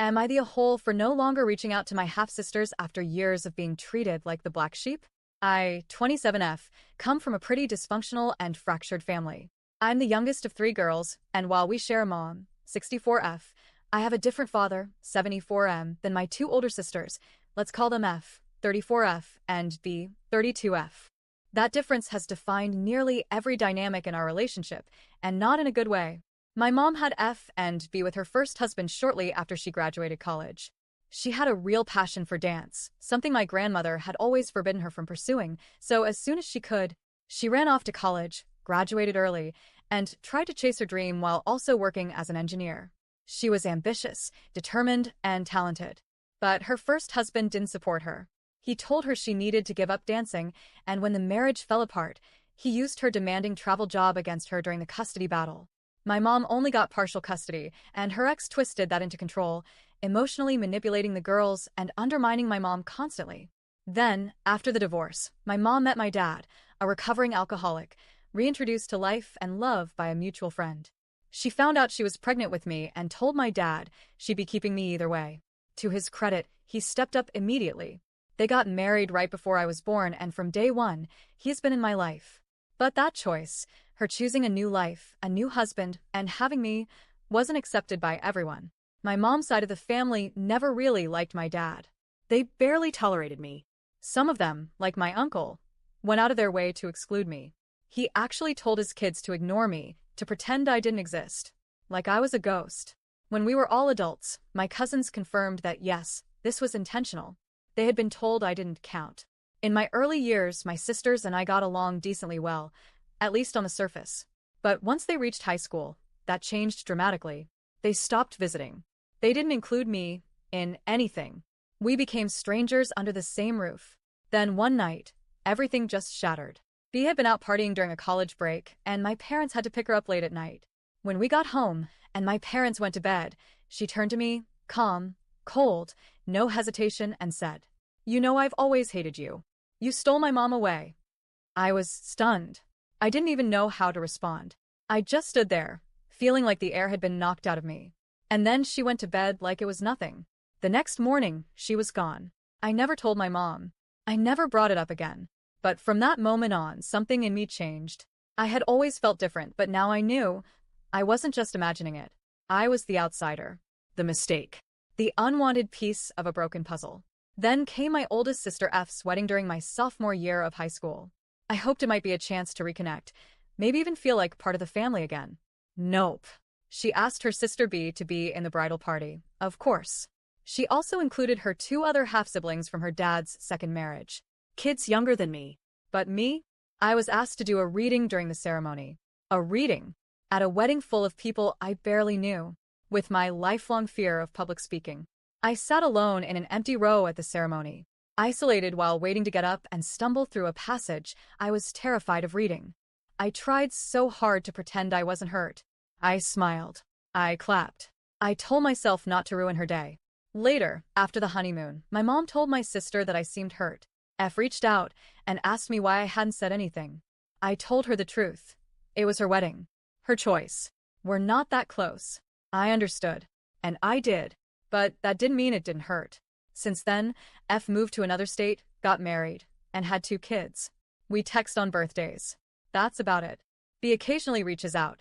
Am I the a-hole for no longer reaching out to my half-sisters after years of being treated like the black sheep? I, 27F, come from a pretty dysfunctional and fractured family. I'm the youngest of three girls, and while we share a mom, 64F, I have a different father, 74M, than my two older sisters. Let's call them F, 34F, and B, 32F. That difference has defined nearly every dynamic in our relationship, and not in a good way. My mom had F and B with her first husband shortly after she graduated college. She had a real passion for dance, something my grandmother had always forbidden her from pursuing, so as soon as she could, she ran off to college, graduated early, and tried to chase her dream while also working as an engineer. She was ambitious, determined, and talented. But her first husband didn't support her. He told her she needed to give up dancing, and when the marriage fell apart, he used her demanding travel job against her during the custody battle. My mom only got partial custody, and her ex twisted that into control, emotionally manipulating the girls and undermining my mom constantly. Then, after the divorce, my mom met my dad, a recovering alcoholic, reintroduced to life and love by a mutual friend. She found out she was pregnant with me and told my dad she'd be keeping me either way. To his credit, he stepped up immediately. They got married right before I was born, and from day one, he's been in my life. But that choice, her choosing a new life, a new husband, and having me, wasn't accepted by everyone. My mom's side of the family never really liked my dad. They barely tolerated me. Some of them, like my uncle, went out of their way to exclude me. He actually told his kids to ignore me, to pretend I didn't exist, like I was a ghost. When we were all adults, my cousins confirmed that yes, this was intentional. They had been told I didn't count. In my early years, my sisters and I got along decently well, at least on the surface. But once they reached high school, that changed dramatically. They stopped visiting. They didn't include me in anything. We became strangers under the same roof. Then one night, everything just shattered. Bea had been out partying during a college break, and my parents had to pick her up late at night. When we got home, and my parents went to bed, she turned to me, calm, cold, no hesitation, and said, "You know I've always hated you. You stole my mom away." I was stunned. I didn't even know how to respond. I just stood there, feeling like the air had been knocked out of me. And then she went to bed like it was nothing. The next morning, she was gone. I never told my mom. I never brought it up again. But from that moment on, something in me changed. I had always felt different, but now I knew I wasn't just imagining it. I was the outsider, the mistake, the unwanted piece of a broken puzzle. Then came my oldest sister F's wedding during my sophomore year of high school. I hoped it might be a chance to reconnect, maybe even feel like part of the family again. Nope. She asked her sister B to be in the bridal party, of course. She also included her two other half-siblings from her dad's second marriage. Kids younger than me. But me? I was asked to do a reading during the ceremony. A reading? At a wedding full of people I barely knew. With my lifelong fear of public speaking, I sat alone in an empty row at the ceremony. Isolated while waiting to get up and stumble through a passage I was terrified of reading. I tried so hard to pretend I wasn't hurt. I smiled. I clapped. I told myself not to ruin her day. Later, after the honeymoon, my mom told my sister that I seemed hurt. F reached out and asked me why I hadn't said anything. I told her the truth. It was her wedding. Her choice. We're not that close. I understood. And I did. But that didn't mean it didn't hurt. Since then, F moved to another state, got married, and had two kids. We text on birthdays. That's about it. B occasionally reaches out,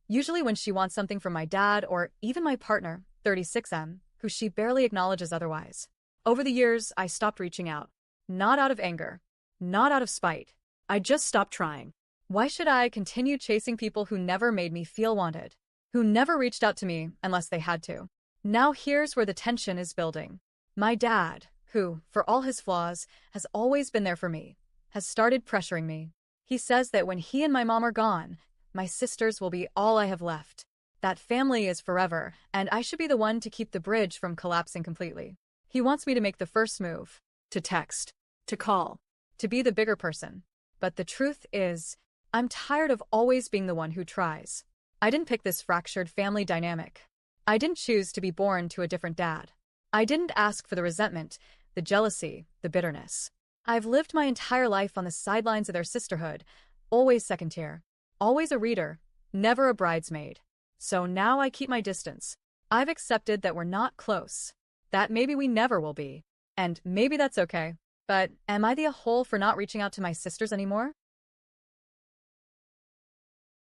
usually when she wants something from my dad or even my partner, 36M, who she barely acknowledges otherwise. Over the years, I stopped reaching out. Not out of anger. Not out of spite. I just stopped trying. Why should I continue chasing people who never made me feel wanted? Who never reached out to me unless they had to? Now here's where the tension is building. My dad, who, for all his flaws, has always been there for me, has started pressuring me. He says that when he and my mom are gone, my sisters will be all I have left. That family is forever, and I should be the one to keep the bridge from collapsing completely. He wants me to make the first move. To text. To call. To be the bigger person. But the truth is, I'm tired of always being the one who tries. I didn't pick this fractured family dynamic. I didn't choose to be born to a different dad. I didn't ask for the resentment, the jealousy, the bitterness. I've lived my entire life on the sidelines of their sisterhood, always second tier, always a reader, never a bridesmaid. So now I keep my distance. I've accepted that we're not close, that maybe we never will be, and maybe that's okay. But am I the a hole for not reaching out to my sisters anymore?